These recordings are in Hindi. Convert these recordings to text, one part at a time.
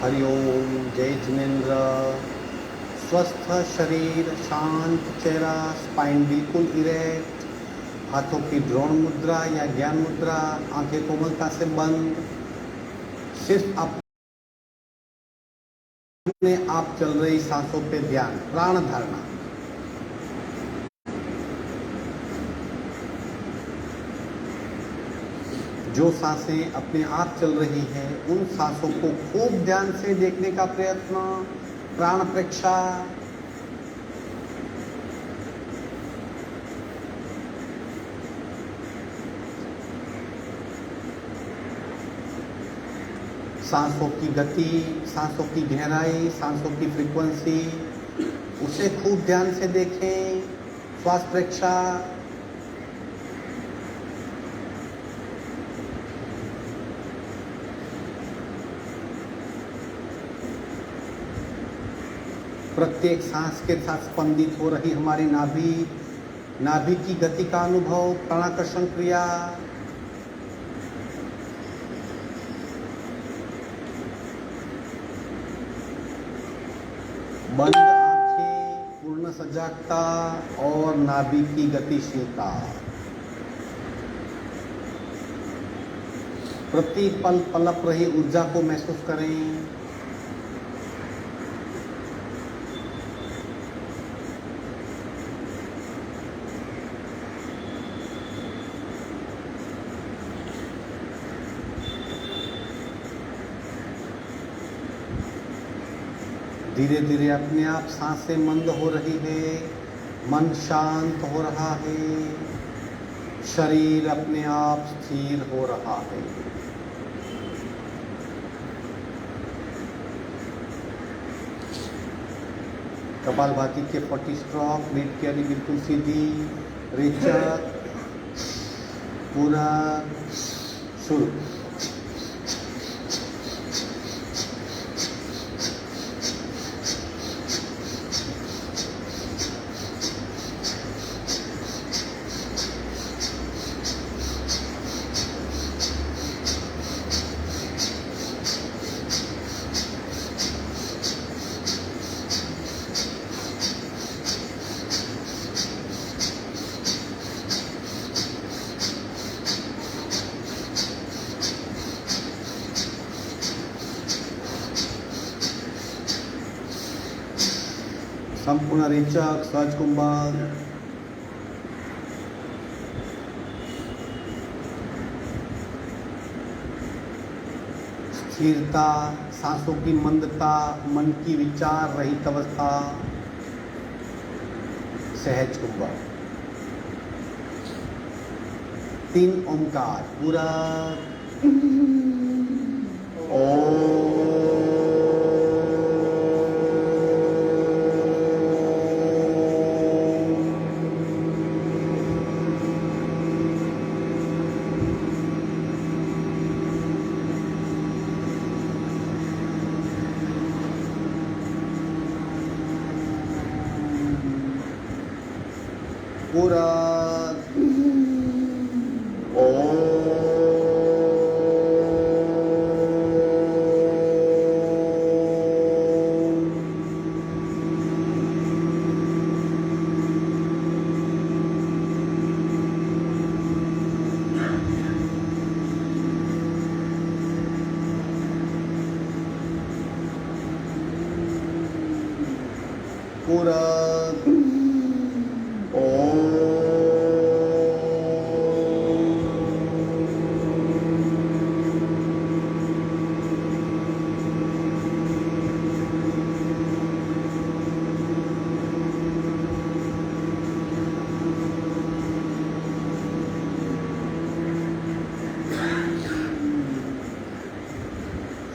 हरिओम। जय जिनेन्द्र। स्वस्थ शरीर, शांत चेहरा, स्पाइन बिल्कुल इरेक्ट, हाथों की द्रोण मुद्रा या ज्ञान मुद्रा, आंखें कोमलता से बंद। सिर्फ अपने आप चल रही सांसों पे ध्यान, प्राण धारणा। जो सांसें अपने आप चल रही हैं उन सांसों को खूब ध्यान से देखने का प्रयत्न, प्राण प्रेक्षा। सांसों की गति, सांसों की गहराई, सांसों की फ्रीक्वेंसी, उसे खूब ध्यान से देखें। श्वास प्रेक्षा। प्रत्येक सांस के साथ स्पंदित हो रही हमारी नाभि, नाभि की गति का अनुभव, प्राणाकर्षण क्रिया। बंद आंखें, पूर्ण सजागता और नाभि की गतिशीलता। प्रति पल पलक रही ऊर्जा को महसूस करें। धीरे धीरे अपने आप सांसें मंद हो रही है, मन शांत हो रहा है, शरीर अपने आप स्थिर हो रहा है। कपालभाति के 40 स्ट्रोक, ब्रीथ कैरी बिल्कुल सीधी, रेचक, पूरा शुरू। संपूर्ण रेचक, सहज कुंभक। स्थिरता, सांसों की मंदता, मन की विचार रहित अवस्था, सहज कुंभक। 3 ओंकार पूरा ओम। पूरा पूरा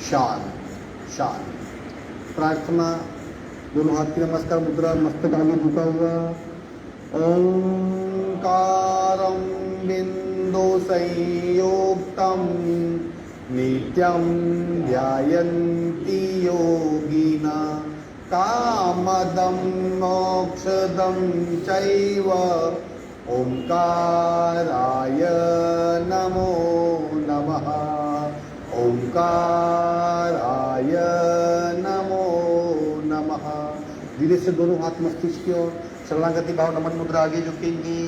शांत शांत। प्रार्थना, दोनों हाथ की नमस्कार मुद्रा, मस्तक आगे झुका हुआ। ओंकारं बिंदु संयुक्तं नित्यं ध्यायन्ति योगिना कामदं मोक्षदं चैव ओंकाराय नमो नमः। ओंकार ओंकाराय नमो नमः। धीरे से दोनों हाथ मस्तिष्क की ओर, शरणागति भाव, नमन मुद्रा आगे झुकेंगी।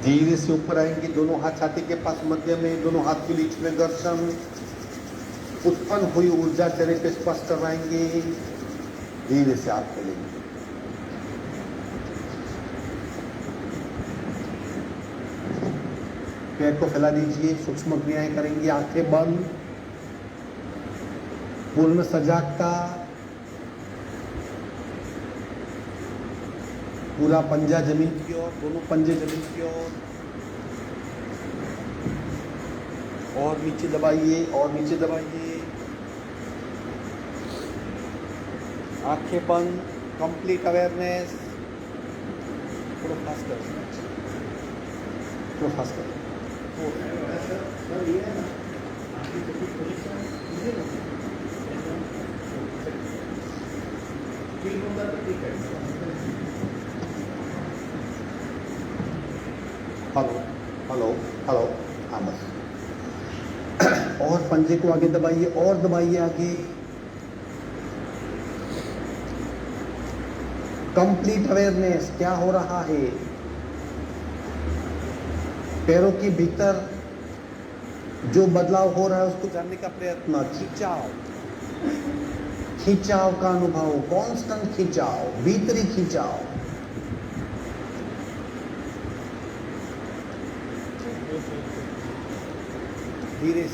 धीरे से ऊपर आएंगे, दोनों हाथ छाती के पास मध्य में, दोनों हाथ के बीच में घर्षण। उत्पन्न हुई ऊर्जा चेहरे पे स्पष्ट करवाएंगे। धीरे से हाथ खोलेंगे। पैर को फैला दीजिए, सूक्ष्म क्रियाएं करेंगे, आंखें बंद, पूर्ण सजागता। पूरा पंजा जमीन की ओर, दोनों पंजे जमीन की ओर, और नीचे दबाइए, और नीचे दबाइए। आंखें बंद, कंप्लीट अवेयरनेस। थोड़ा फास्ट कर, थोड़ा फास्ट कर। हेलो हेलो हेलो, हाँ बस। और पंजे को आगे दबाइए, और दबाइए आगे। कंप्लीट अवेयरनेस, क्या हो रहा है। पैरों के भीतर जो बदलाव हो रहा है उसको जानने का प्रयत्न। खिंचाव, खिंचाव का अनुभव, कांस्टेंट खिंचाव, भीतरी खिंचाव। धीरे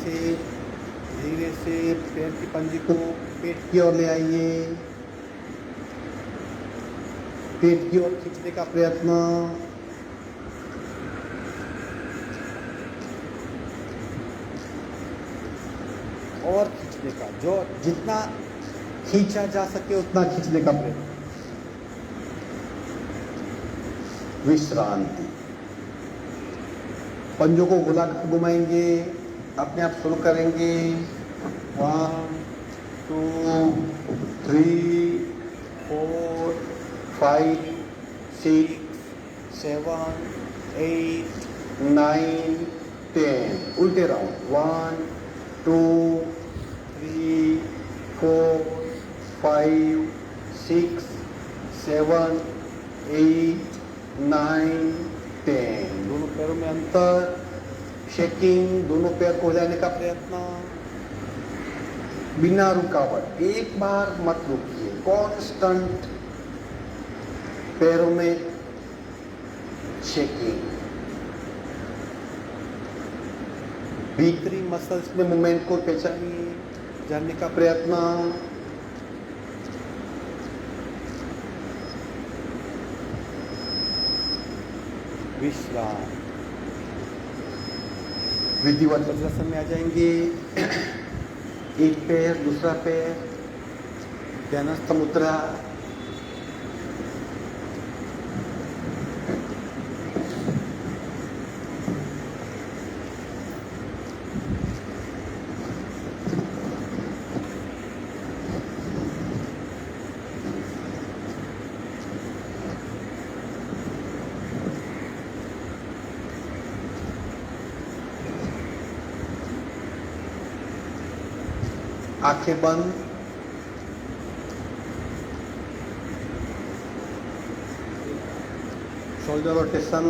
से पैर की पंजे को पेट की ओर ले आइए। पेट की ओर खींचने का प्रयत्न। और खींचने का, जो जितना खींचा जा सके उतना खींचने का प्रयत्न। विश्रांति। पंजों को गोलाकार घुमाएंगे, अपने आप शुरू करेंगे। 1 2 3 4 5 6 7 8 9 10। उल्टे राउंड। 1 2 3 4 5 6 7 8 9 10। दोनों पैरों में अंतर, शेकिंग, दोनों पैर को हिलाने का प्रयत्न बिना रुकावट। एक बार मत रुकिए, कांस्टेंट पैरों में शेकिंग। भीतरी मसल्स में मूवमेंट को पहचानिए, जानने का प्रयत्न। विश्राम। विधिवत वज्रासन में आ जाएंगे। एक पैर, दूसरा पैर, ध्यानस्थ मुद्रा। आंखें बंद। शोल्डर रोटेशन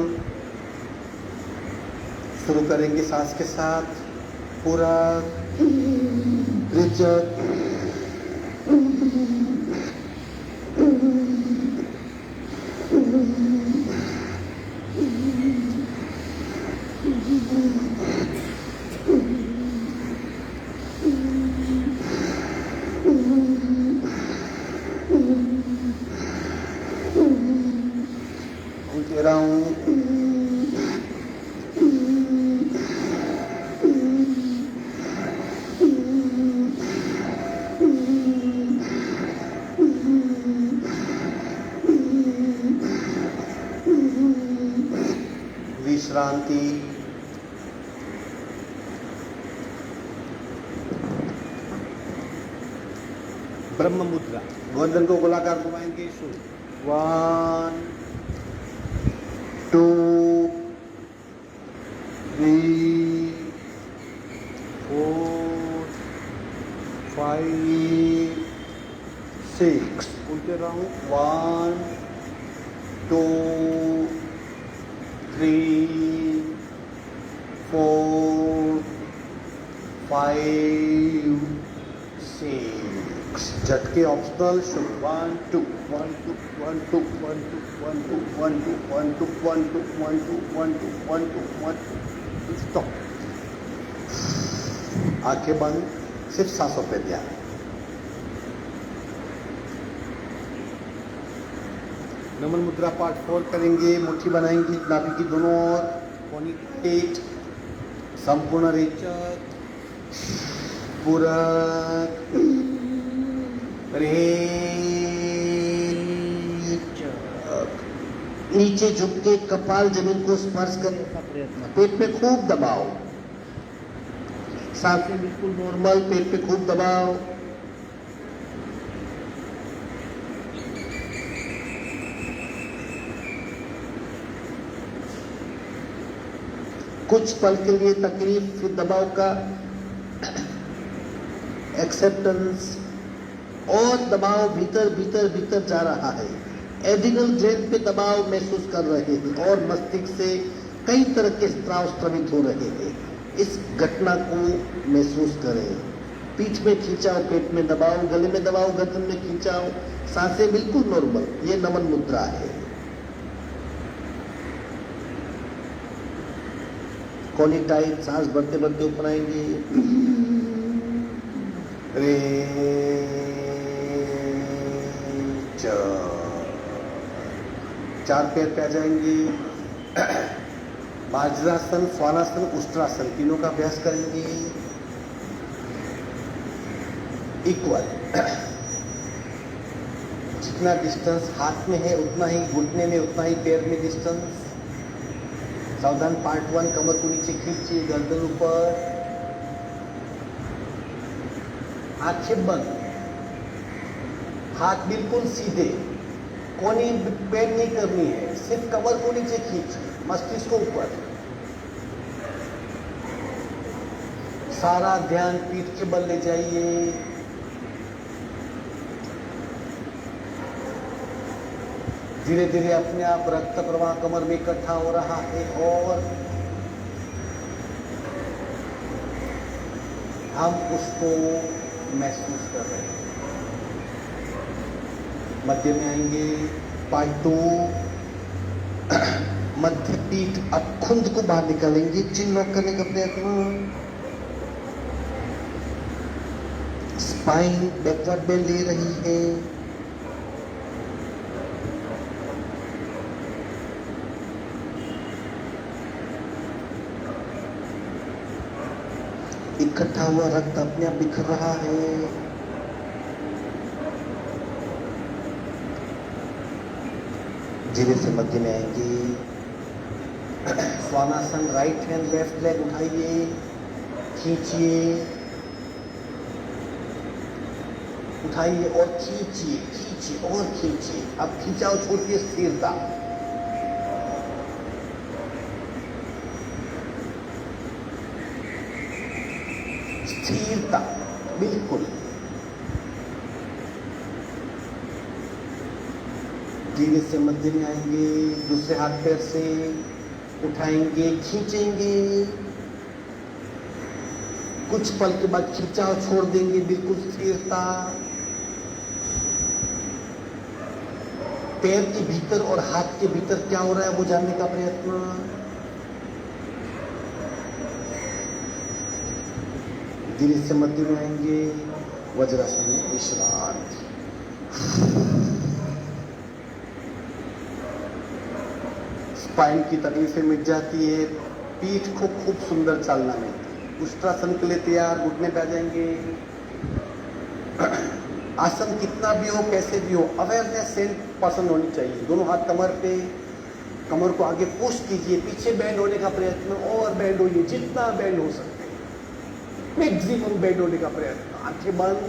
शुरू करेंगे सांस के साथ। पूरा रिचर। विश्रांति। ब्रह्म मुद्रा। गर्दन को गोलाकार घुमाएंगे। शुरू। 1 2 3, 4, 5, 6. उल्टे राउंड 1, 2, 3, 4, 5, 6. झटके ऑप्शनल. 1 2 1 2 1 2 1 2 1 2 1 2 1 2 1 2 1 2 1 2 1 2 1 2. स्टॉप. आंखें बंद. सिर्फ सांसों पे ध्यान. नमन मुद्रा पार्ट 4 करेंगे. मुट्ठी बनाएंगे नाभि की दोनों ओर. कोनी पेट. संपूर्ण रेचक. पूरक. रेचक. नीचे झुक के कपाल जमीन को स्पर्श करने का प्रयत्न. पेट पे खूब दबाओ. सांसें बिल्कुल नॉर्मल. पेट पे खूब दबाओ. कुछ पल के लिए तकलीफ, फिर दबाव का एक्सेप्टेंस. और दबाव भीतर भीतर भीतर जा रहा है. एडिनल ग्लैंड पे दबाव महसूस कर रहे हैं और मस्तिष्क से कई तरह के स्राव स्रवित हो रहे हैं. इस घटना को महसूस करें. पीठ में खींचाओ, पेट में दबाओ, गले में दबाओ, गर्दन में खींचाओ. सांसें बिल्कुल नॉर्मल. ये नमन मुद्रा है. कोनी टाइट. सांस भरते भरते ऊपर आएंगे. चार पैर पे आ जाएंगे. वज्रासन, स्वानासन, उष्ट्रासन तीनों का अभ्यास करेंगे. इक्वल. जितना डिस्टेंस हाथ में है उतना ही घुटने में, उतना ही पैर में डिस्टेंस. सावधान. पार्ट 1. कमर को नीचे खींचिए, गर्दन ऊपर. आंखें बंद. हाथ बिल्कुल सीधे. कोनी बेंड नहीं करनी है. सिर्फ कमर को नीचे खींचिए, मस्तिष्क को ऊपर. सारा ध्यान पीठ के बल ले जाइए. धीरे धीरे अपने आप रक्त प्रवाह कमर में इकट्ठा हो रहा है और हम उसको महसूस कर रहे हैं. मध्य में आएंगे. पार्ट 2. मध्य पीठ. अब खुंद को बाहर निकालेंगे. चिन लॉक करने का प्रयत्न. स्पाइन बैकवर्ड बेंड ले रही है. इकट्ठा हुआ रक्त अपने आप बिखर रहा है. धीरे से मध्य में आएंगे. Svanasana. Right hand left leg उठाइए, खींचिए, उठाइए और खींचिए, खींचिए और खींचिए. अब खींचाओ छोड़ के स्थिरता. स्थिरता बिल्कुल. धीरे से मध्य में आएंगे. दूसरे हाथ पैर से उठाएंगे, खींचेंगे. कुछ पल के बाद खिंचाव छोड़ देंगे. बिल्कुल स्थिरता. पैर के भीतर और हाथ के भीतर क्या हो रहा है वो जानने का प्रयत्न. धीरे से मध्य में आएंगे. वज्रासन में विश्रांति. स्पाइन की तकलीफें मिट जाती है. पीठ को खूब सुंदर चालना मिलती है. उष्ट्रासन के लिए तैयार. घुटने पे आ जाएंगे. आसन कितना भी हो, कैसे भी हो, अवेयरनेस 100% होनी चाहिए. दोनों हाथ कमर पे. कमर को आगे पुश कीजिए. पीछे बैंड होने का प्रयत्न. और बैंड होइए जितना बैंड हो सकते. मैक्सिमम बेड होने का प्रयत्न. आंखें बंद.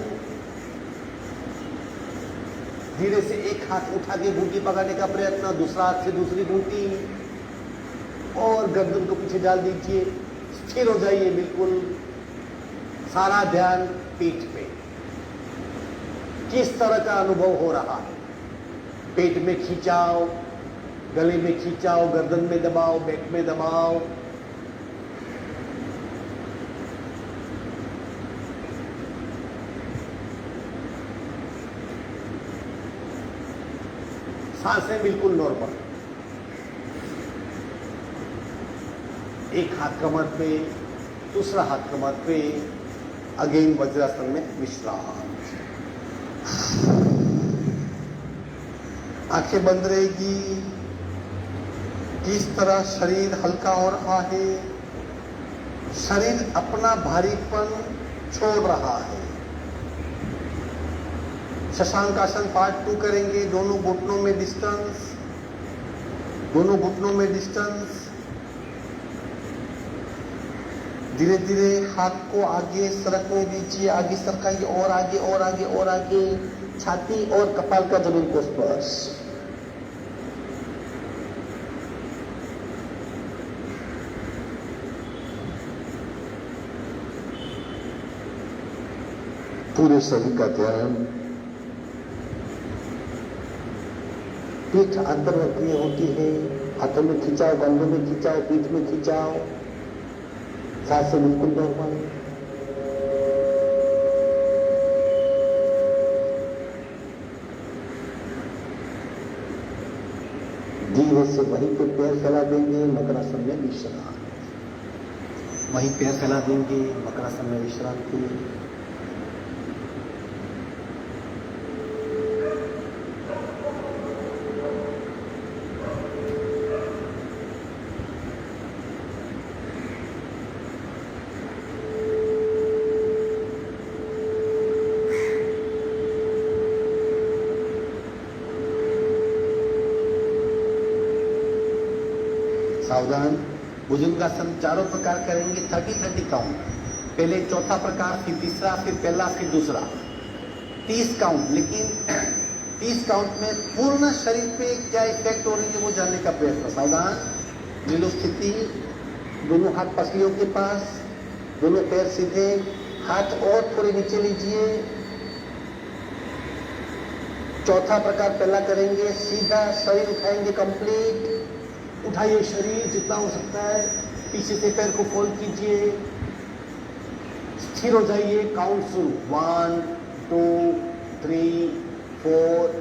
धीरे से एक हाथ उठा के घूंटी पकड़ने का प्रयत्न. दूसरा हाथ से दूसरी घूंटी. और गर्दन को पीछे डाल दीजिए, स्थिर हो जाइए बिल्कुल। सारा ध्यान पीठ पे। किस तरह का अनुभव हो रहा है? पेट में खिंचाव, गले में खिंचाव, गर्दन में दबाव, बैक में दबाव। सांसें बिल्कुल नॉर्मल। एक हाथ कमर पे, दूसरा हाथ कमर पे। अगेन वज्रासन में विश्राम। आंखें बंद रहेगी। किस तरह शरीर हल्का हो रहा है, शरीर अपना भारीपन छोड़ रहा है। शशांक आसन पार्ट 2 करेंगे। दोनों घुटनों में डिस्टेंस, दोनों घुटनों में डिस्टेंस। धीरे धीरे हाथ को आगे सरकने दीजिए, आगे सरकाइए, और आगे और आगे और आगे। छाती और कपाल का जमीन को स्पर्श। पूरे शरीर का ध्यान। पीठ अंतर्वक्रीय होती है। हाथों में खिंचाव, कंधों में खिंचाव, पीठ में खिंचाव। सांसें बिल्कुल नॉर्मल। धीरे से वहीं पे पैर फैला देंगे, मकरासन में विश्राम। वहीं पैर फैला देंगे, मकरासन में विश्रांति। सावधान। भुजंगासन चारों प्रकार करेंगे। 30-30 काउंट। पहले चौथा प्रकार, फिर तीसरा, फिर पहला, फिर दूसरा। 30 काउंट। लेकिन 30 काउंट में पूर्ण शरीर पे क्या इफेक्ट हो रही है वो जानने का प्रयत्न। सावधान। नीलो स्थिति। दोनों हाथ पसलियों के पास, दोनों पैर सीधे, हाथ और थोड़े नीचे लीजिए। चौथा प्रकार पहला करेंगे। सीधा शरीर उठाएंगे, कंप्लीट उठाइए शरीर जितना हो सकता है। पीछे से पैर को फोल्ड कीजिए, स्थिर हो जाइए। काउंट शुरू। 1 2 3 4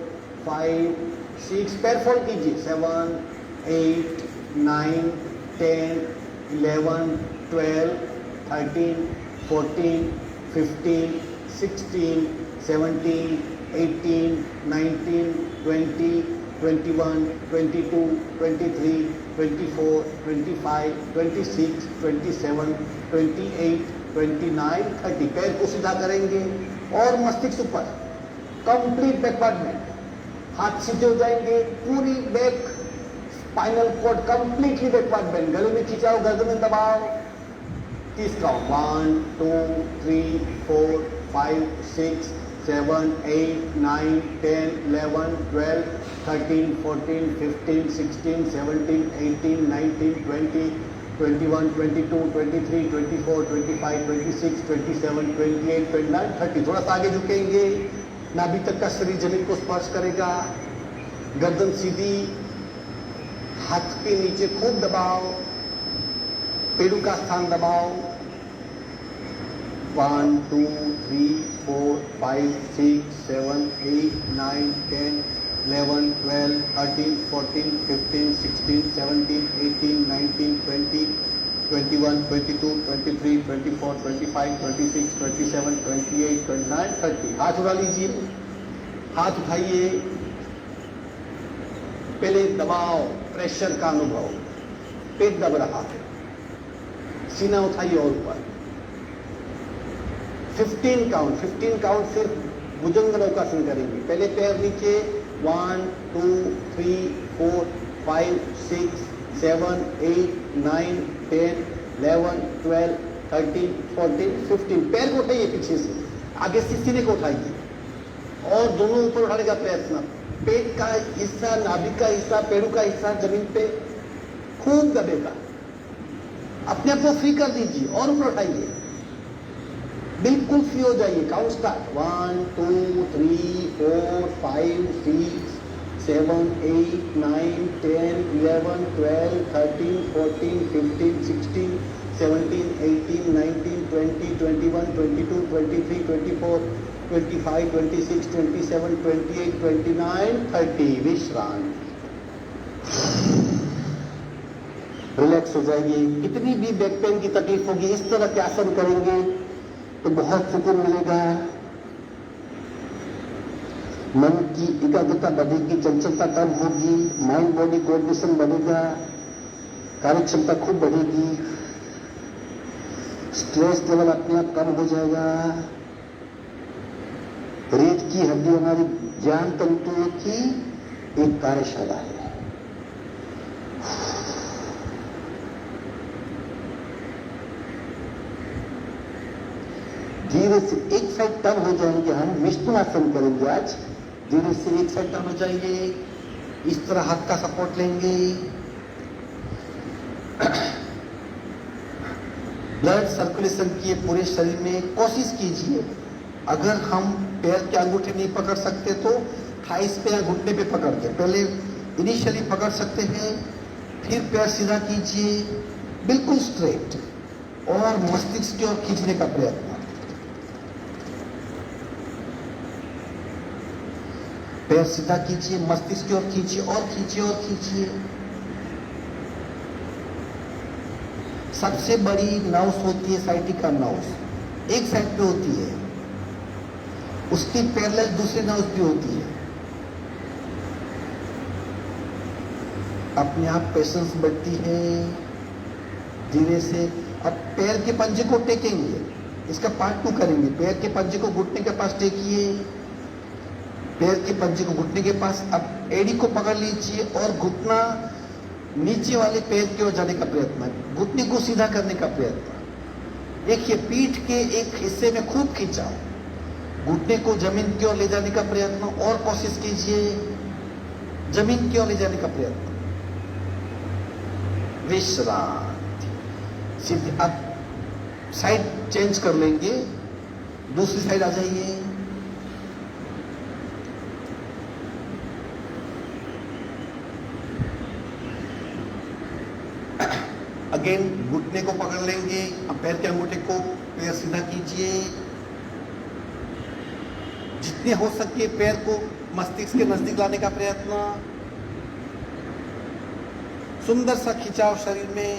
5 6। पैर फोल्ड कीजिए। 7 8 9 10 11 12 13 14 15 16 17 18 19 20 21 22 23 24 25 26 27 28 29 30। पैर को सीधा करेंगे और मस्तिष्क ऊपर। Complete backward. हाथ सीधे हो जाएंगे। पूरी back spinal cord completely backward bend. गले में खिंचाओ, गर्दन में दबाओ। 30 काउंट। 1 2 3 4 5 6 7 8 9 10 11 12 13 14 15 16 17 18 19 20 21 22 23 24 25 26 27 28 29 30। थोड़ा सा आगे झुकेंगे। नाभि तक का शरीर जमीन को स्पर्श करेगा। गर्दन सीधी, हाथ के नीचे खूब दबाओ, पेड़ू का स्थान दबाओ। 1 2 3 4 5 6 7 8 9 10 11 12 13 14 15 16 17 18 19 20 21 22 23 24 25 26 27 28 29 30। हाथ उठा लीजिए। हाथ उठाइए। पहले दबाव, प्रेशर का अनुभव। पेट दब रहा है। सीना उठाइए और ऊपर। 15 काउंट। 15 काउंट सिर्फ भुजंग नौकासन करेंगे। पहले पैर नीचे। 1 2 3 4 5 6 7 8 9 10 11 12 13 14 15। पैर को उठाइए पीछे से, आगे से सीने को उठाइए और दोनों ऊपर उठाने का प्रयत्न। पेट का हिस्सा, नाभि का हिस्सा, पेड़ू का हिस्सा जमीन पे खूब दबेगा। अपने आप को फ्री कर दीजिए और ऊपर उठाइए, बिल्कुल फ्री हो जाइए। Count start, 1 2 3 4 5 6 7 8 9 10 11 12 13 14 15 16 17 18 19 20 21 22 23 24 25 26 27 28 29 30। विश्रांति, रिलैक्स हो जाइए। कितनी भी बैक पेन की तकलीफ होगी, इस तरह के आसन करेंगे तो बहुत सुकून मिलेगा। मन की एकाग्रता बढ़ेगी, चंचलता कम होगी, माइंड बॉडी कोऑर्डिनेशन बढ़ेगा, कार्य क्षमता खूब बढ़ेगी, स्ट्रेस लेवल अपने आप कम हो जाएगा। रीढ़ की हड्डी हमारी ज्ञान तंतुओं की एक कार्यशाला है। धीरे से एक साइड टर्न हो जाएंगे, हम विष्णुआसन करेंगे आज। धीरे से एक साइड टर्न हो जाएंगे, इस तरह हाथ का सपोर्ट लेंगे। ब्लड सर्कुलेशन किए पूरे शरीर में। कोशिश कीजिए, अगर हम पैर के अंगूठे नहीं पकड़ सकते तो थाइस पे या घुटने पे पकड़ के पहले इनिशियली पकड़ सकते हैं, फिर पैर सीधा कीजिए बिल्कुल स्ट्रेट और मस्तिष्क की ओर खींचने का प्रयत्न। पैर सीधा कीजिए, मस्तिष्क की ओर खींचिए और खींचिए और खींचिए। सबसे बड़ी नर्व्स होती है साइटिका नर्व्स, एक साइड पे होती है, उसकी पैरेलल दूसरी नर्व्स भी होती है। अपने आप पेशेंस बढ़ती है। धीरे से अब पैर के पंजे को टेकेंगे, इसका पार्ट 2 करेंगे। पैर के पंजे को घुटने के पास टेकिए, पैर के पंजे को घुटने के पास। अब एड़ी को पकड़ लीजिए और घुटना नीचे वाले पैर की ओर जाने का प्रयत्न, घुटने को सीधा करने का प्रयत्न। देखिए पीठ के एक हिस्से में खूब खींचाओ, घुटने को जमीन की ओर ले जाने का प्रयत्न और कोशिश कीजिए जमीन की ओर ले जाने का प्रयत्न। विश्रांति। सीधे अब साइड चेंज कर लेंगे, दूसरी साइड आ जाइए। अगेन घुटने को पकड़ लेंगे, अब पैर के अंगूठे को पैर सीधा कीजिए, जितने हो सके पैर को मस्तिष्क के नजदीक लाने का प्रयत्न। सुंदर सा खिंचाव शरीर में।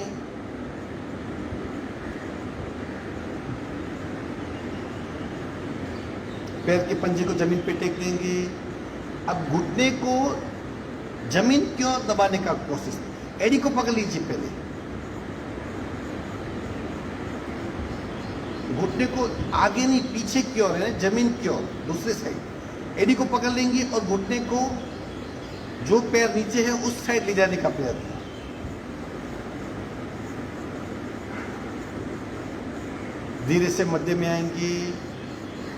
पैर के पंजे को जमीन पे टेक लेंगे। अब घुटने को जमीन की ओर दबाने का कोशिश, एड़ी को पकड़ लीजिए पहले, घुटने को आगे नहीं पीछे की ओर है, जमीन की ओर दूसरी साइड। एड़ी को पकड़ लेंगे और घुटने को जो पैर नीचे है उस साइड ले जाने का प्रयत्न। धीरे से मध्य में आएंगे,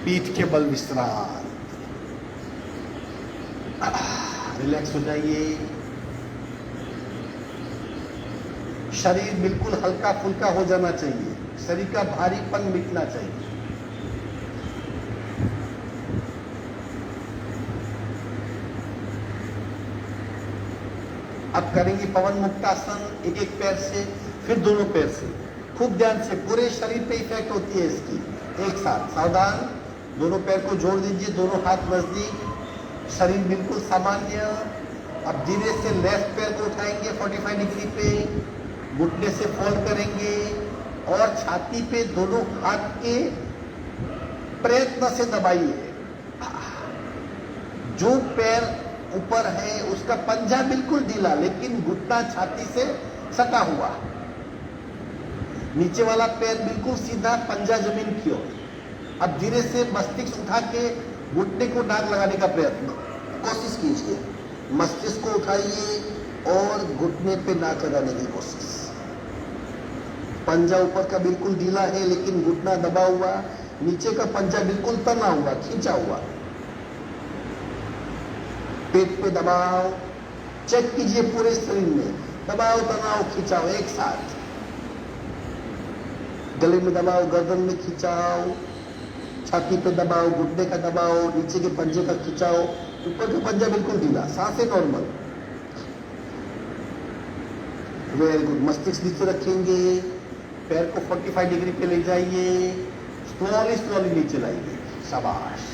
पीठ के बल विश्राम। रिलैक्स हो जाइए। शरीर बिल्कुल हल्का फुल्का हो जाना चाहिए, शरीर का भारीपन मिटना चाहिए। अब करेंगे पवन मुक्तासन, एक एक पैर से, फिर दोनों पैर से। खूब ध्यान से, पूरे शरीर पे इफेक्ट होती है इसकी। एक साथ सावधान, दोनों पैर को जोड़ दीजिए, दोनों हाथ नजदीक, शरीर बिल्कुल सामान्य। अब धीरे से लेफ्ट पैर को उठाएंगे 45 डिग्री पे, घुटने से फोल्ड करेंगे और छाती पे दोनों हाथ के प्रयत्न से दबाइए। जो पैर ऊपर है उसका पंजा बिल्कुल ढीला, लेकिन घुटना छाती से सटा हुआ। नीचे वाला पैर बिल्कुल सीधा, पंजा जमीन की ओर। अब धीरे से मस्तिष्क उठा के घुटने को नाक लगाने का प्रयत्न, कोशिश कीजिए। मस्तिष्क को उठाइए और घुटने पे नाक लगाने की कोशिश। पंजा ऊपर का बिल्कुल ढीला है, लेकिन घुटना दबा हुआ, नीचे का पंजा बिल्कुल तना हुआ, खींचा हुआ। पेट पे दबाव, चेक कीजिए पूरे शरीर में, दबाव तनाव खिंचाव एक साथ। गले में दबाओ, गर्दन में खिंचाओ, छाती पे दबाओ, घुटने का दबाओ, नीचे के पंजे का खिंचाओ, ऊपर का पंजा बिल्कुल ढीला, सांसें नॉर्मल। Very good. मस्तिष्क नीचे रखेंगे, पैर को 45 डिग्री पे ले जाइए, स्लोली स्लोली नीचे लाइए, शाबाश।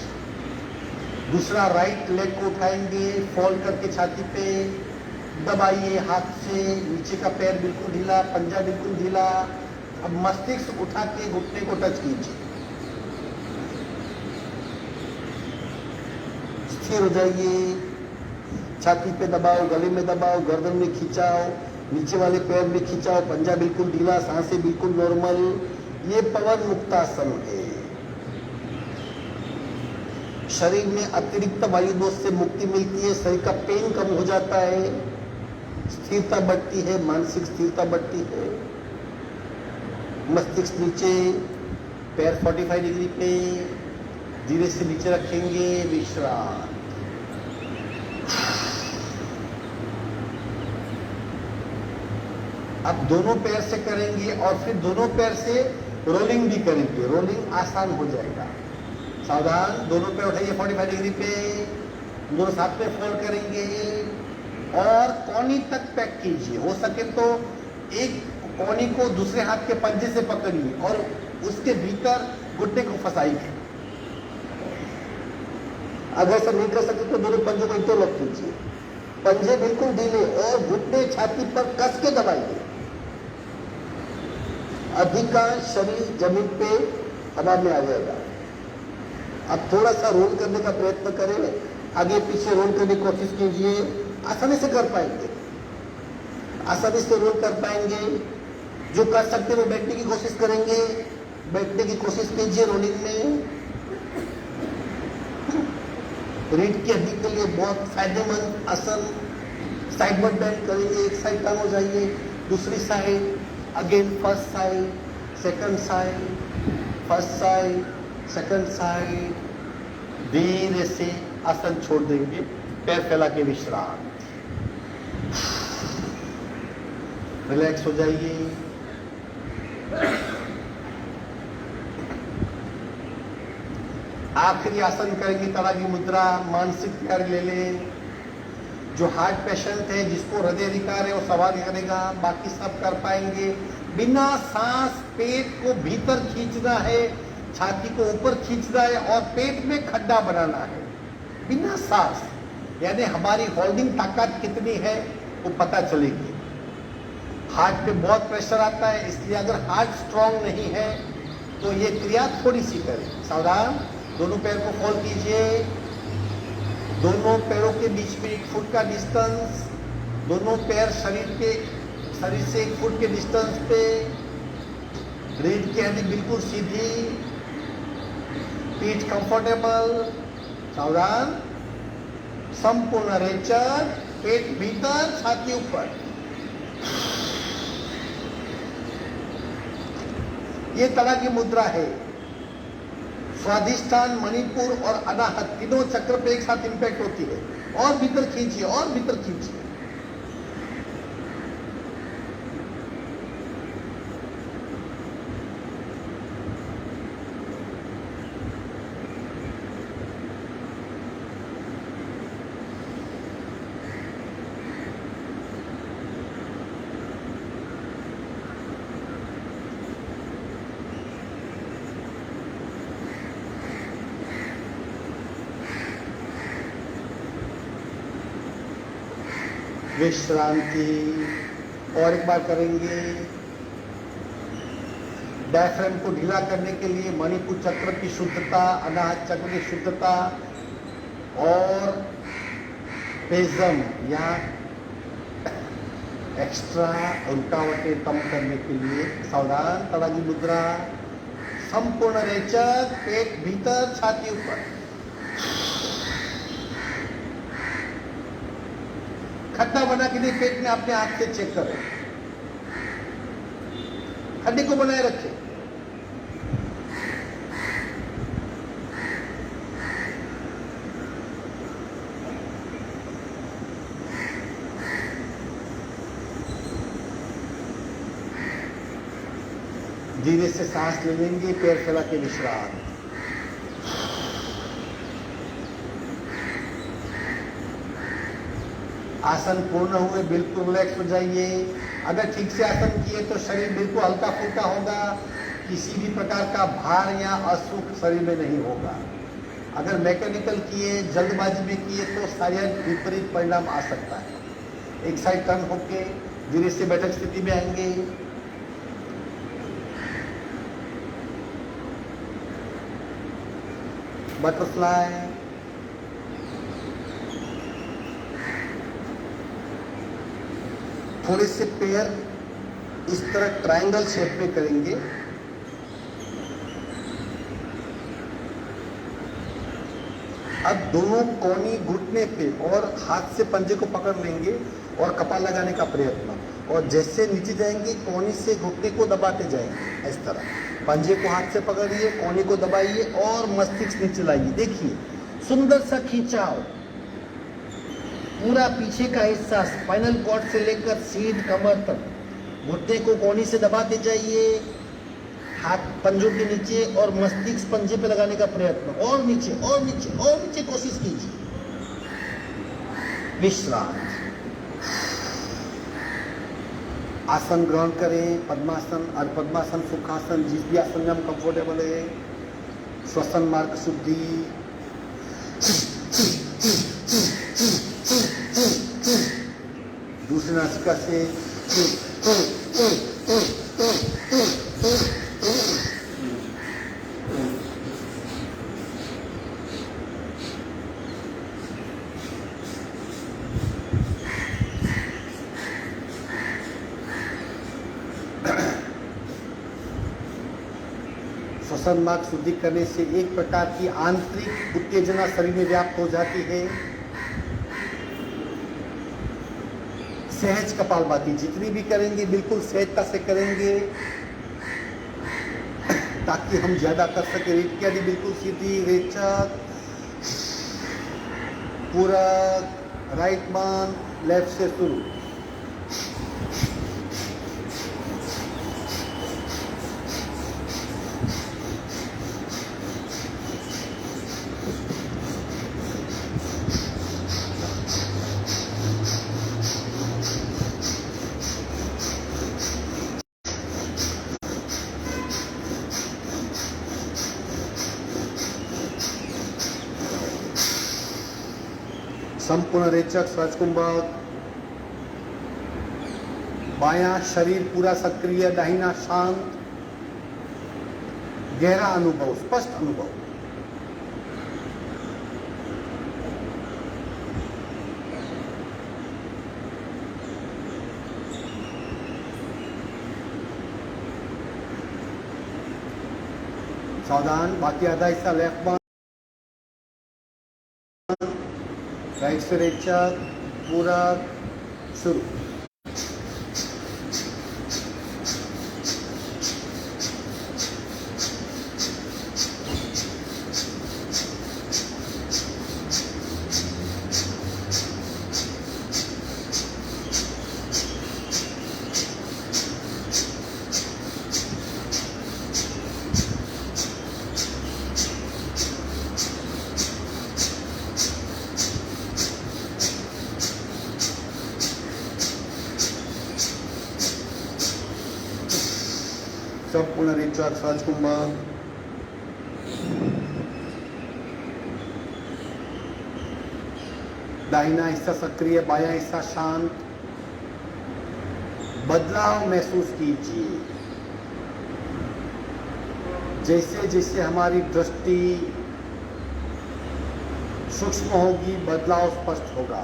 दूसरा राइट लेग को उठाएंगे, फोल्ड करके छाती पे दबाइए हाथ से, नीचे का पैर बिल्कुल ढीला, पंजा बिल्कुल ढीला। अब मस्तिष्क उठा के घुटने को टच कीजिए, स्थिर हो जाइए, छाती पे दबाओ, गले में दबाओ, गर्दन में खिंचाओ, नीचे वाले पैर में खिंचाओ, पंजा बिल्कुल ढीला, सांसें बिल्कुल नॉर्मल। ये पवन मुक्तासन है। शरीर में अतिरिक्त वायु दोष से मुक्ति मिलती है, शरीर का पेन कम हो जाता है, स्थिरता बढ़ती है, मानसिक स्थिरता बढ़ती है। मस्तिष्क नीचे, पैर 45 डिग्री पे धीरे से नीचे रखेंगे, विश्राम। अब दोनों पैर से करेंगे और फिर दोनों पैर से रोलिंग भी करेंगे, रोलिंग आसान हो जाएगा। सावधान, दोनों पैर उठाइए 45 डिग्री पे, दोनों साथ में फोल्ड करेंगे और कोहनी तक पैक कीजिए। हो सके तो एक कोहनी को दूसरे हाथ के पंजे से पकड़िए और उसके भीतर घुटने को फंसाइए। अगर ऐसा नहीं कर सकते तो दोनों पंजों को इधर रख लीजिए, पंजे बिल्कुल ढीले और घुटने छाती पर कस के दबाइए। अधिकांश शरीर जमीन पे हवा में आ जाएगा। अब थोड़ा सा रोल करने का प्रयत्न करें, आगे पीछे रोल करने की कोशिश कीजिए, आसानी से कर पाएंगे, आसानी से रोल कर पाएंगे। जो कर सकते वो बैठने की कोशिश करेंगे, बैठने की कोशिश कीजिए रोलिंग में। रीढ़ की हड्डी के लिए बहुत फायदेमंद आसन। साइडवर्ड बेंड करेंगे, एक साइड टर्न हो जाइए, दूसरी side, again first side, second side, first side, second side. धीरे से आसन छोड़ देंगे, पैर फैला के विश्राम, रिलैक्स हो जाइए। आखिरी आसन करेंगे तड़ागी मुद्रा, मानसिक तैयारी ले लें। जो हार्ट पेशेंट है, जिसको हृदय विकार है, वो सवाल करेगा, बाकी सब कर पाएंगे। बिना सांस पेट को भीतर खींचना है, छाती को ऊपर खींचना है और पेट में खड्डा बनाना है बिना सांस। यानी हमारी होल्डिंग ताकत कितनी है वो पता चलेगी। हार्ट पे बहुत प्रेशर आता है, इसलिए अगर हार्ट स्ट्रांग नहीं है तो ये क्रिया थोड़ी सी करें। सावधान, दोनों पैर को फोल्ड कीजिए, दोनों पैरों के बीच में 1 फुट का डिस्टेंस, दोनों पैर शरीर से 1 फुट के डिस्टेंस पे, रीढ़ की हड्डी बिल्कुल सीधी, पीठ कंफर्टेबल। सावधान, संपूर्ण रेचक, पेट भीतर, छाती ऊपर। ये तरह की मुद्रा है। स्वादिष्ठान, मणिपुर और अनाहत तीनों चक्र पे एक साथ इंपैक्ट होती है। और भीतर खींचिए, और भीतर खींचिए। विश्रांति। और एक बार करेंगे। डायफ्राम को ढीला करने के लिए मणिपुर चक्र की शुद्धता, अनाहत चक्र की शुद्धता और पेजम या एक्स्ट्रा रुकावटें कम करने के लिए। सावधान, तड़ागी मुद्रा, संपूर्ण रेचक, पेट भीतर, छाती ऊपर। खड्डा बना के लिए पेट में अपने हाथ से चेक करें, खड्डे को बनाए रखें। धीरे से सांस ले लेंगे, पैर फैला के विश्राम। आसन पूर्ण हुए, बिल्कुल रिलैक्स हो जाइए। अगर ठीक से आसन किए तो शरीर बिल्कुल हल्का फुल्का होगा, किसी भी प्रकार का भार या असुख शरीर में नहीं होगा। अगर मैकेनिकल किए, जल्दबाजी में किए तो शायद विपरीत परिणाम आ सकता है। एक साइड टर्न होके धीरे से बैठक स्थिति में आएंगे। बटरफ्लाई, थोड़े से पैर इस तरह ट्रायंगल शेप में करेंगे। अब दोनों कोहनी घुटने पे और हाथ से पंजे को पकड़ लेंगे और कपाल लगाने का प्रयत्न, और जैसे नीचे जाएंगे कोहनी से घुटने को दबाते जाएंगे। इस तरह पंजे को हाथ से पकड़िए, कोहनी को दबाइए और मस्तिष्क नीचे लाइए। देखिए सुंदर सा खिंचाव, पूरा पीछे का हिस्सा स्पाइनल कॉर्ड से लेकर सीध कमर तक, घुटने को कोहनी से दबाते जाइए, हाथ पंजों के नीचे और मस्तिष्क पंजे पे लगाने का प्रयत्न, और नीचे और नीचे और नीचे कोशिश कीजिए। विश्राम। आसन ग्रहण करें, पद्मासन, अर्ध पद्मासन, सुखासन, जिस भी आसन में हम कंफर्टेबल है। श्वसन मार्ग शुद्धि। दूसरी नासिका से श्वसन मार्ग शुद्धि करने से एक प्रकार की आंतरिक उत्तेजना शरीर में व्याप्त हो जाती है। सहज कपालभाति जितनी भी करेंगे बिल्कुल सहजता से करेंगे, ताकि हम ज्यादा कर सके। रीढ़ की हड्डी बिल्कुल सीधी, रेचक, पूरक, राइट बान, लेफ्ट से शुरू। संपूर्ण रेचक सहज कुंभक। बायां शरीर पूरा सक्रिय, दाहिना शांत, गहरा अनुभव, स्पष्ट अनुभव। सावधान, बाकी आधा हिस्सा लेफ्ट बान, राइट से रेचक, पूरा शुरू। संपूर्ण रेचक सहज कुंभक। दाहिना हिस्सा सक्रिय, बायां हिस्सा शांत। बदलाव महसूस कीजिए। जैसे जैसे हमारी दृष्टि सूक्ष्म होगी, बदलाव स्पष्ट होगा।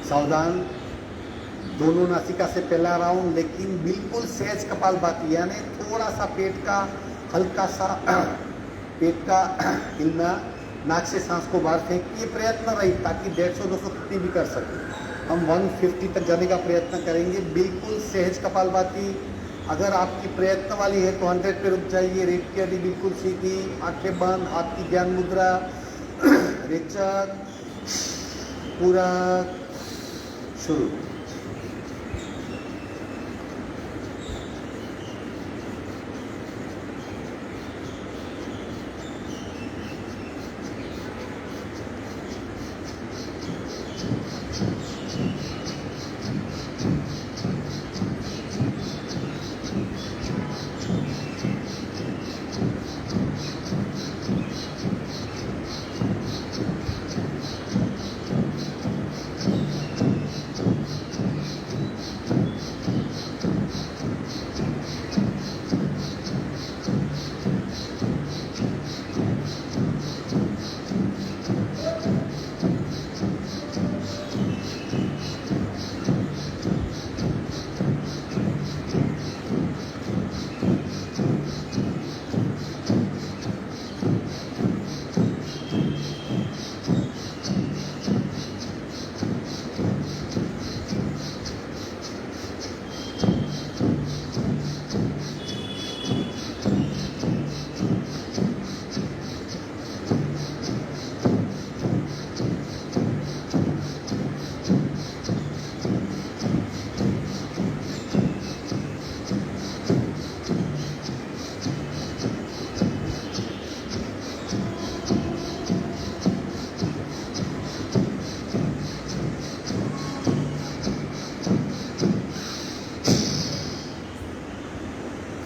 सावधान, दोनों नासिका से पहला राउंड, लेकिन बिल्कुल सहज कपालभाति, यानी थोड़ा सा पेट का हल्का सा पेट का हिलना, नाक से सांस को बाहर फेंकिए, प्रयत्न रही ताकि 150-200 कितनी भी कर सके। हम 150 तक जाने का प्रयत्न करेंगे। बिल्कुल सहज कपालभाति, अगर आपकी प्रयत्न वाली है तो 100 पे रुक जाइए। रीढ़ की हड्डी बिल्कुल सीधी, आंखें बंद, हाथ की ज्ञान मुद्रा। रेचक, पूरक, शुरू।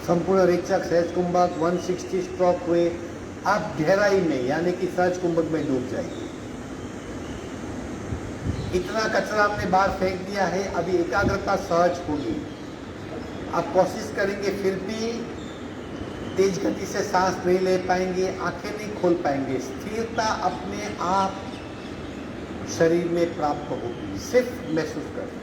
संपूर्ण रेचक सहज कुंभक 160 स्ट्रोक हुए। आप गहराई में यानी कि सहज कुंभक में डूब जाइए। इतना कचरा हमने बाहर फेंक दिया है, अभी एकाग्रता सहज होगी। आप कोशिश करेंगे फिर भी तेज गति से सांस नहीं ले पाएंगे, आंखें नहीं खोल पाएंगे। स्थिरता अपने आप शरीर में प्राप्त होगी, सिर्फ महसूस करें।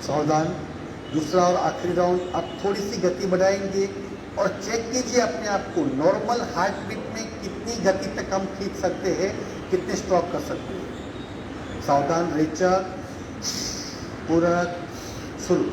सावधान। दूसरा और आखिरी राउंड। आप थोड़ी सी गति बढ़ाएंगे और चेक कीजिए अपने आप को, नॉर्मल हार्ट बीट में कितनी गति तक हम खींच सकते हैं, कितने स्ट्रोक कर सकते हैं। सावधान। रेचक, पूरक, शुरू।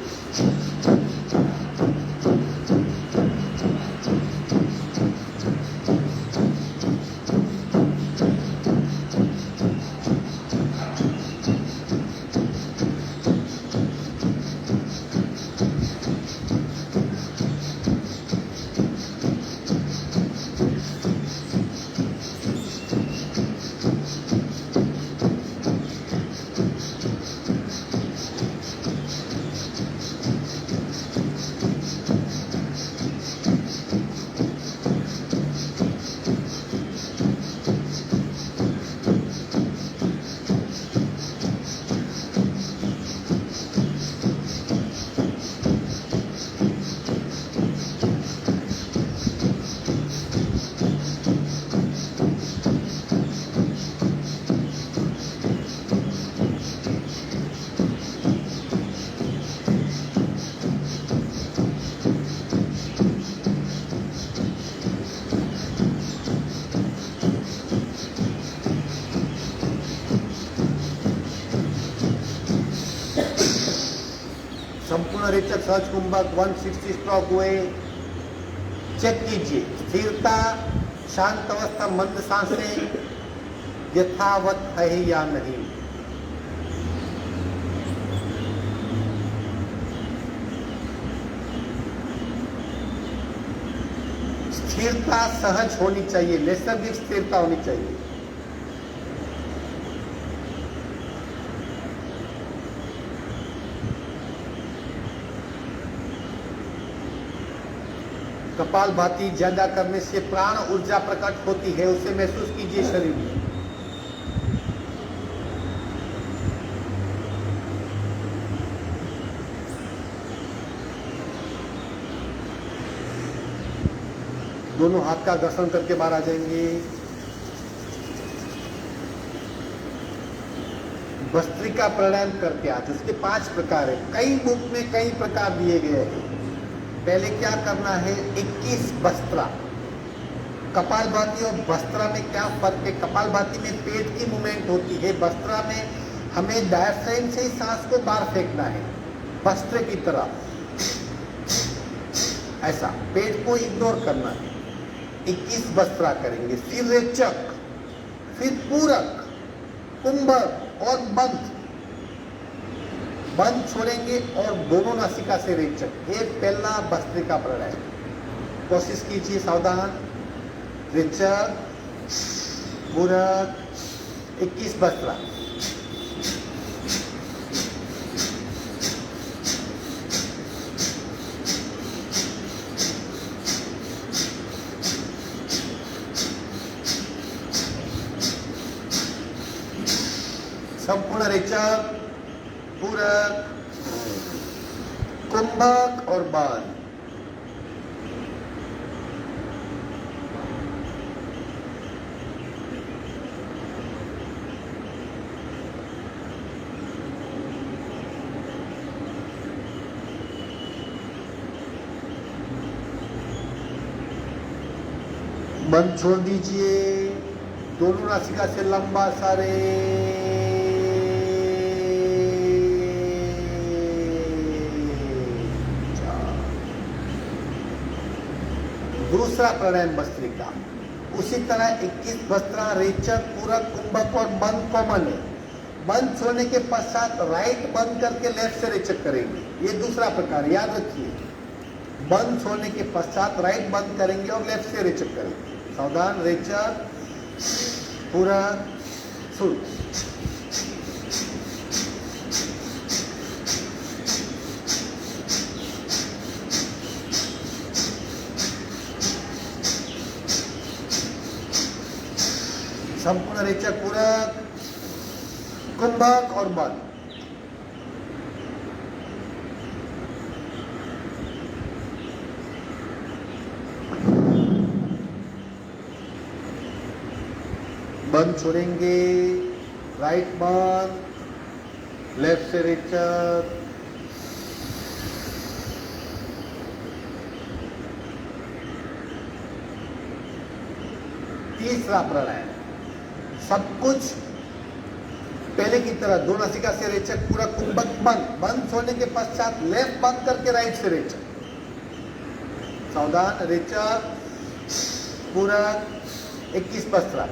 संपूर्ण रेचक सहज कुंभक 160 स्ट्रोक हुए। चेक कीजिए स्थिरता शांत अवस्था मंद सांसें यथावत है या नहीं। स्थिरता सहज होनी चाहिए, नैसर्गिक स्थिरता होनी चाहिए। कपालभाति ज्यादा करने से प्राण ऊर्जा प्रकट होती है, उसे महसूस कीजिए शरीर में। दोनों हाथ का घर्षण करके बाहर आ जाएंगे। भस्त्रिका प्राणायाम करके आज उसके 5 प्रकार है। कई बुक में कई प्रकार दिए गए हैं। पहले क्या करना है, 21 भस्त्रा। कपालभाति और भस्त्रा में क्या फर्क है? कपालभाति में पेट की मूवमेंट होती है, भस्त्रा में हमें डायफ्राम से ही सांस को बाहर फेंकना है, भस्त्रे की तरह ऐसा पेट को इग्नोर करना है। 21 भस्त्रा करेंगे, फिर रेचक, फिर पूरक, कुंभक और बंद। बंद छोड़ेंगे और दोनों नासिका से रेचक। ये पहला भस्त्रिका प्राणायाम। कोशिश कीजिए, सावधान। रेचक, पूरक, 21 भस्त्रा। संपूर्ण रेचक, पूरक, कुंभक और बाण। बंद छोड़ दीजिए, दोनों नासिका से लंबा सारे। दूसरा प्राणायाम भस्त्रिका, उसी तरह 21 भस्त्रा, रेचक, पूरक, कुंभक और बंद कॉमन है। बंद छोड़ने के पश्चात राइट बंद करके लेफ्ट से रेचक करेंगे। ये दूसरा प्रकार, याद रखिए। बंद छोड़ने के पश्चात राइट बंद करेंगे और लेफ्ट से रेचक करेंगे। सावधान। रेचक, पूरक, शुरू। संपूर्ण रेचक, पूरक, कुंभक और बंद। बंद छोड़ेंगे, राइट बंद, लेफ्ट से रेचक। तीसरा प्राणायाम, सब कुछ पहले की तरह, दो नासिका से रेचक, पूरा कुंभक बंद। बंद छोड़ने के पश्चात लेफ्ट बंद करके राइट से रेचक। सावधान। रेचक, पूरक, 21 भस्त्रा।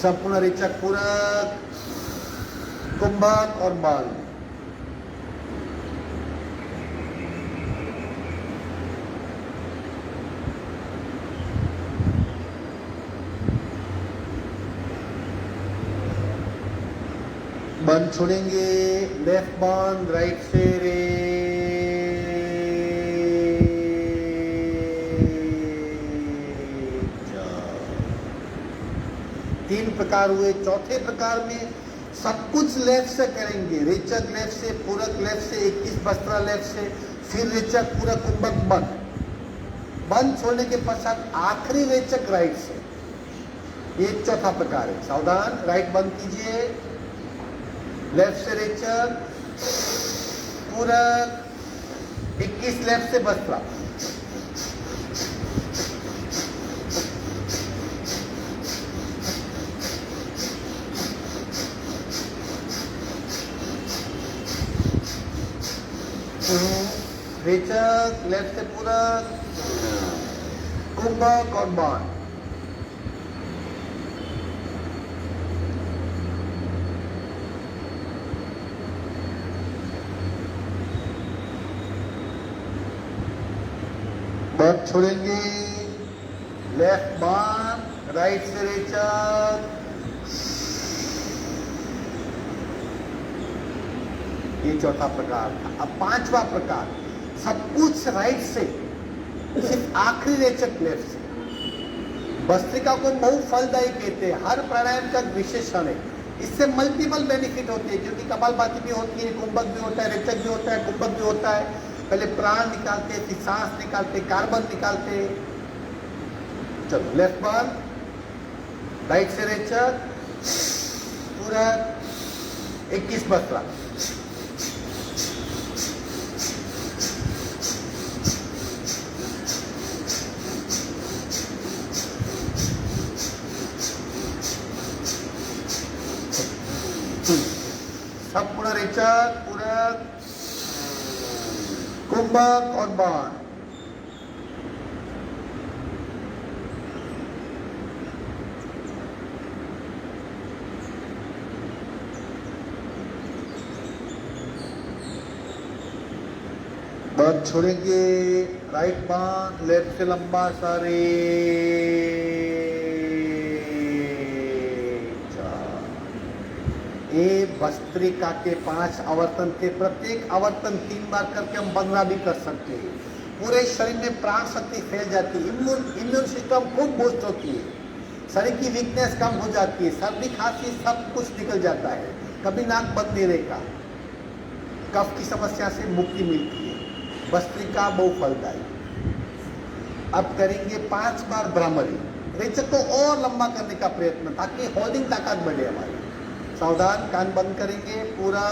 संपूर्ण रेचक, पूरक, कुंभक और बंद। बंद छोड़ेंगे, लेफ्ट बंद, राइट से रे। तीन प्रकार हुए। चौथे प्रकार में सब कुछ लेफ्ट से करेंगे। रेचक लेफ्ट से, पूरक लेफ्ट से, 21 भस्त्रा लेफ्ट से, फिर रेचक, पूरक, कुंभक, बंद। बंद छोड़ने के पश्चात आखिरी रेचक राइट से। ये चौथा प्रकार है। सावधान। राइट बंद कीजिए, लेफ्ट से रेचक, पूरक, 21 लेफ्ट से भस्त्रा। रेचक लेफ्ट से पूरक, कुंभक और बाण। बाण छोड़ेंगे, लेफ्ट बाण, राइट से रेचक, ये चौथा प्रकार था। अब पांचवा प्रकार, सब कुछ राइट से, सिर्फ आखिरी रेचक लेफ्ट से। भस्त्रिका को बहु फलदायी कहते हैं, हर प्राणायाम का विशेषण है। इससे मल्टीपल बेनिफिट होते हैं, क्योंकि कपालभाति भी होती है, कुंभक भी होता है, रेचक भी होता है, कुंभक भी होता है। पहले प्राण निकालते, फिर सांस निकालते, कार्बन निकालते। चलो लेफ्ट बाण, राइट से रेचक, पूरा 21 बसरा। सब पूरा रेचक, पूरक, कुंभक और बाण। बाण छोड़ेंगे, राइट बाण, लेफ्ट से लंबा सारे। ये भस्त्रिका के 5 आवर्तन थे। प्रत्येक आवर्तन 3 बार करके हम 15 भी कर सकते हैं। पूरे शरीर में प्राण शक्ति फैल जाती है, इम्यून सिस्टम खूब बूस्ट होती है, शरीर की वीकनेस कम हो जाती है, सर्दी खांसी सब कुछ निकल जाता है, कभी नाक बंद नहीं रहेगा, कफ की समस्या से मुक्ति मिलती है। भस्त्रिका बहु फलदायी। अब करेंगे 5 बार भ्रामरी। रेचक को और लंबा करने का प्रयत्न, ताकि होल्डिंग ताकत बढ़े हमारी। सावधान, कान बंद करेंगे, पूरा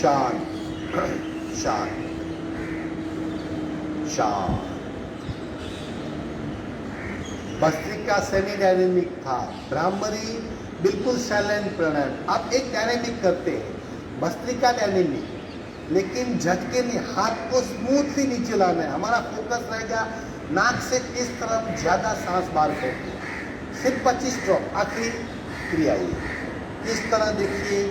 शांत शांत शांत। भस्त्रिका सेमी डायनेमिक था, भ्रामरी बिल्कुल साइलेंट प्राणायाम। अब एक डायनेमिक करते हैं, भस्त्रिका डायनेमिक, लेकिन झटके नहीं, हाथ को स्मूथली नीचे लाना है। हमारा फोकस रहेगा नाक से इस तरफ, ज्यादा सांस बाहर फेंकना, सिर्फ 25 ड्रॉप। आखिरी क्रिया ये इस तरह देखिए,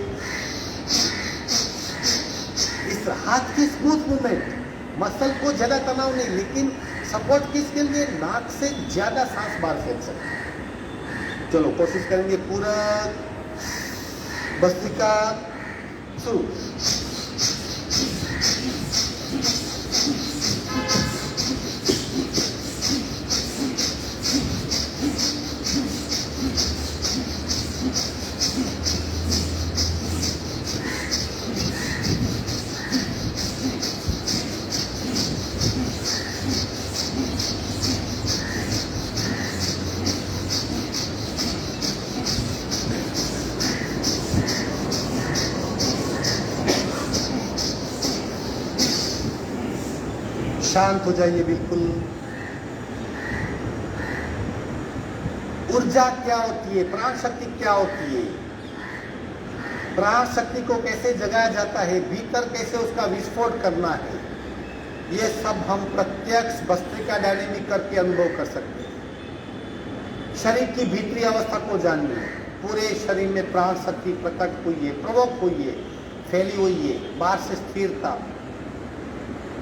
इस हाथ की स्मूथ मूवमेंट, मसल को ज्यादा तनाव नहीं, लेकिन सपोर्ट किसके लिए, नाक से ज्यादा सांस बाहर फेंक सकते। चलो कोशिश करेंगे, पूरा भस्त्रिका शुरू। शांत हो जाइए बिल्कुल। ऊर्जा क्या होती है, प्राण शक्ति क्या होती है, प्राण शक्ति को कैसे जगाया जाता है, भीतर कैसे उसका विस्फोट करना है, ये सब हम प्रत्यक्ष भस्त्रिका डायनेमिक करके अनुभव कर सकते हैं। शरीर की भीतरी अवस्था को जानिए, पूरे शरीर में प्राण शक्ति प्रकट हुई है, प्रवोक हुई है, फैली हुई है, बाहर से स्थिरता,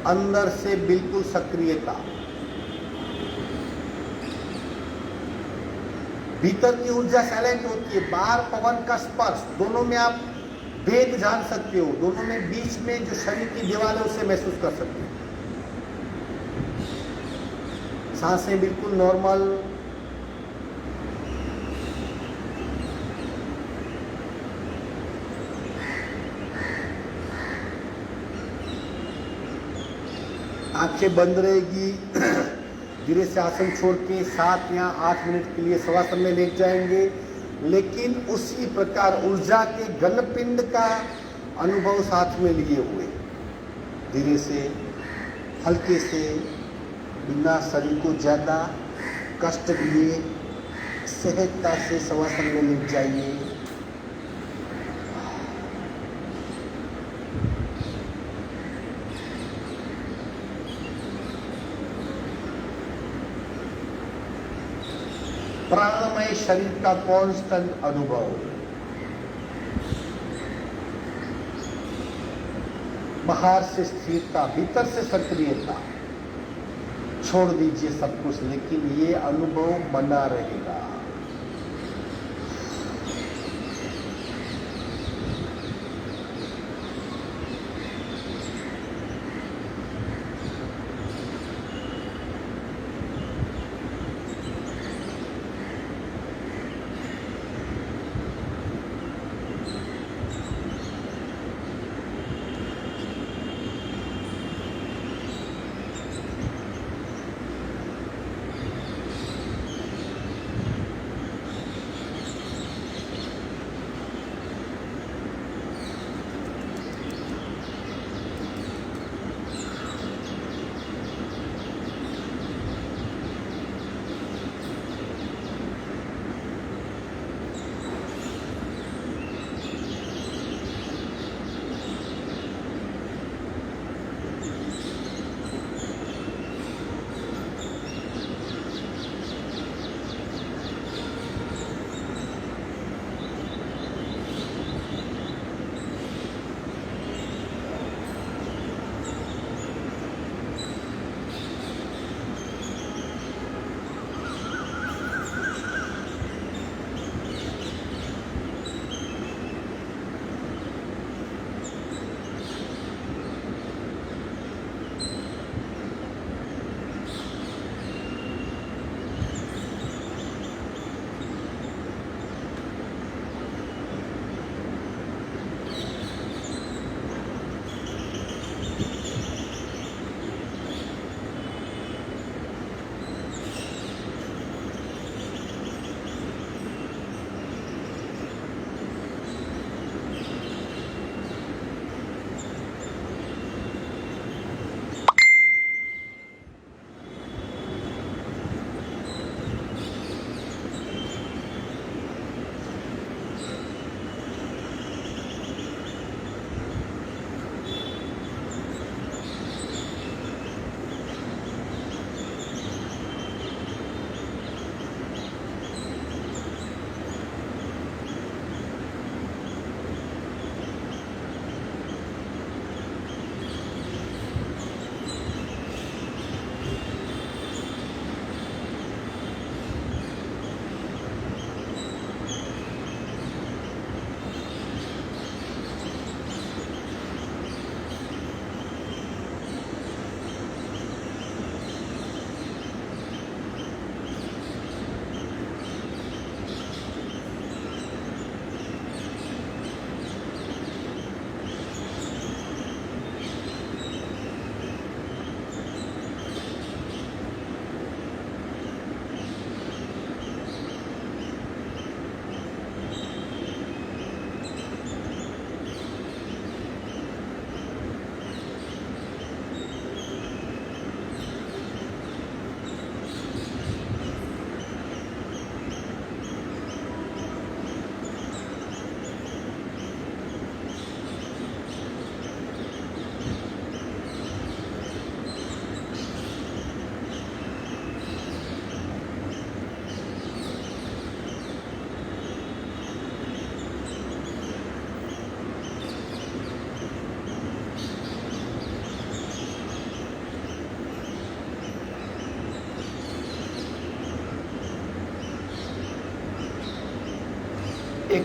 अंदर से बिल्कुल सक्रियता, भीतर की ऊर्जा साइलेंट होती है, बाहर पवन का स्पर्श, दोनों में आप भेद जान सकते हो, दोनों में बीच में जो शरीर की दीवार है उसे महसूस कर सकते हो। सांसें बिल्कुल नॉर्मल, आंखें बंद रहेगी। धीरे से आसन छोड़ के 7 या 8 मिनट के लिए शवासन में लेट जाएंगे, लेकिन उसी प्रकार ऊर्जा के घनपिंड का अनुभव साथ में लिए हुए धीरे से, हल्के से, बिना शरीर को ज़्यादा कष्ट दिए सहजता से शवासन में लेट जाइए। प्राणमय शरीर का कांस्टेंट अनुभव, बाहर से स्थिरता, भीतर से सक्रियता, छोड़ दीजिए सब कुछ, लेकिन ये अनुभव बना रहेगा।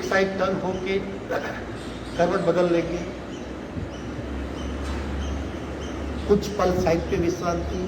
एक साइड टर्न होके करवट बदल लेंगे। कुछ पल साइड पे विश्रांति।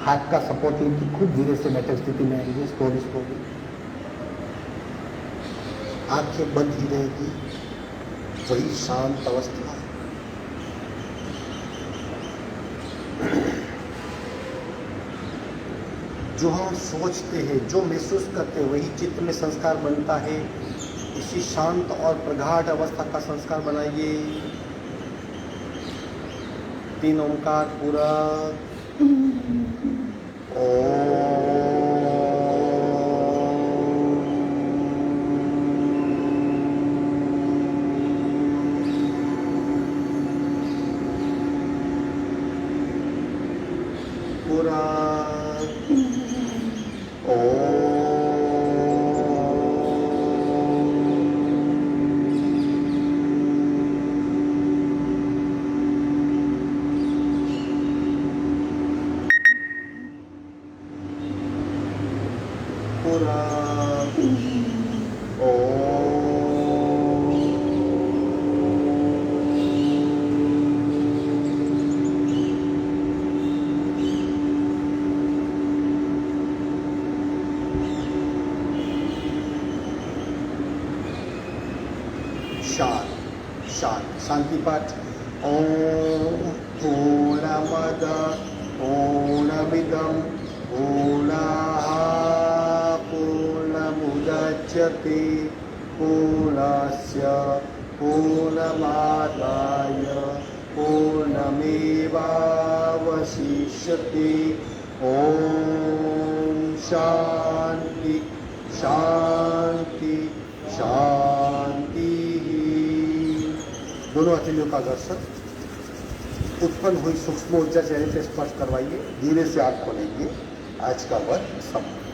हाथ का सपोर्ट लेके खूब धीरे से मेटल स्थिति में आएंगे। स्लोली स्लोली आंखें बंद ही रहेगी, वही शांत अवस्था। जो हम सोचते हैं, जो महसूस करते हैं, वही चित्त में संस्कार बनता है। इसी शांत और प्रगाढ़ अवस्था का संस्कार बनाइए। 3 ओंकार पूरा। पूरा पूरा शांति पाठ। ओम पूर्णमद पूर्णमिदं पूर्णाः पूर्णमुदच्यते पूर्णस्य पूर्णमादाय पूर्णमेवावशिष्यते। ओम शांति शांति शांति। दोनों हथेलियों का घर्षण। उत्पन्न हुई सूक्ष्म ऊर्जा चेहरे से स्पर्श करवाइए। धीरे से आंख खोलेंगे। आज का वर्ग समाप्त।